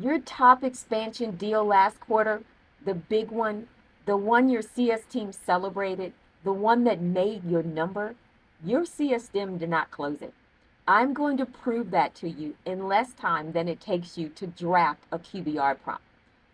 Your top expansion deal last quarter, the big one, the one your CS team celebrated, the one that made your number, your CS team did not close it. I'm going to prove that to you in less time than it takes you to draft a QBR prompt.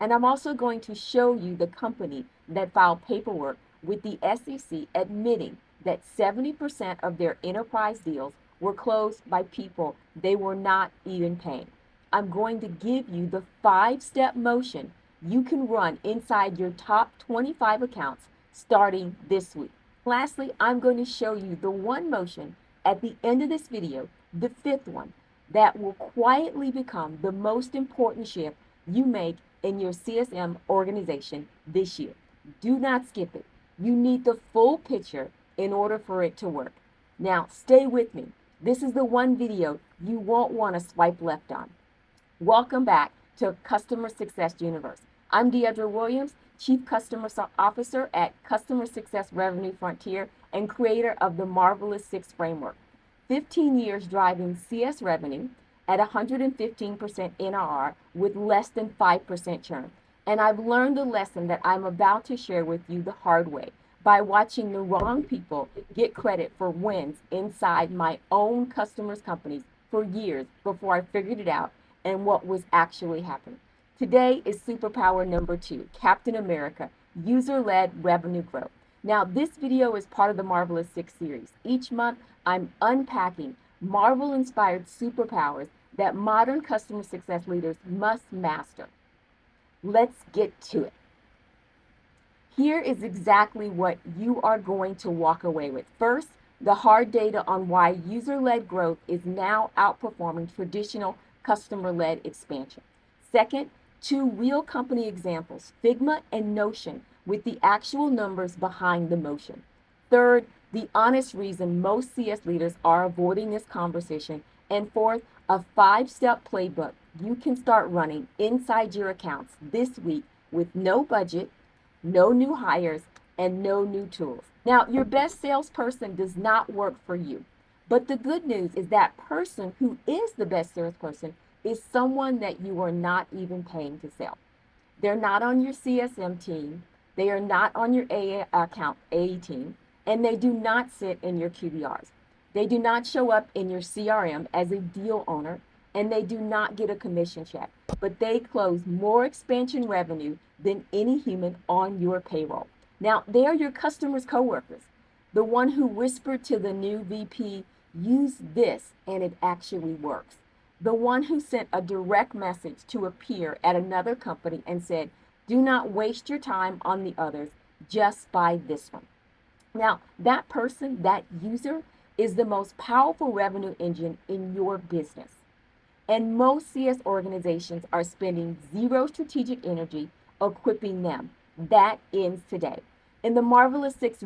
And I'm also going to show you the company that filed paperwork with the SEC admitting that 70% of their enterprise deals were closed by people they were not even paying. I'm going to give you the 5-step motion you can run inside your top 25 accounts starting this week. Lastly, I'm going to show you the one motion at the end of this video, the 5th one, that will quietly become the most important shift you make in your CSM organization this year. Do not skip it. You need the full picture in order for it to work. Now, stay with me. This is the one video you won't want to swipe left on. Welcome back to Customer Success Universe. I'm Deidre Williams, Chief Customer Officer at Customer Success Revenue Frontier and creator of the Marvelous Six Framework. 15 years driving CS revenue at 115% NRR with less than 5% churn. And I've learned the lesson that I'm about to share with you the hard way by watching the wrong people get credit for wins inside my own customers' companies for years before I figured it out and what was actually happening. Today is superpower number 2, Captain America, user-led revenue growth. Now, this video is part of the Marvelous Six series. Each month, I'm unpacking Marvel-inspired superpowers that modern customer success leaders must master. Let's get to it. Here is exactly what you are going to walk away with. First, the hard data on why user-led growth is now outperforming traditional customer-led expansion. Second, 2 real company examples, Figma and Notion, with the actual numbers behind the motion. Third, the honest reason most CS leaders are avoiding this conversation. And fourth, a 5-step playbook you can start running inside your accounts this week with no budget, no new hires, and no new tools. Now, your best salesperson does not work for you. But the good news is that person who is the best salesperson is someone that you are not even paying to sell. They're not on your CSM team. They are not on your AA team. And they do not sit in your QBRs. They do not show up in your CRM as a deal owner. And they do not get a commission check. But they close more expansion revenue than any human on your payroll. Now, they are your customers' coworkers. The one who whispered to the new VP, use this, and it actually works. The one who sent a direct message to a peer at another company and said, do not waste your time on the others, just buy this one. Now, that person, that user, is the most powerful revenue engine in your business. And most CS organizations are spending zero strategic energy equipping them. That ends today. In the Marvelous Six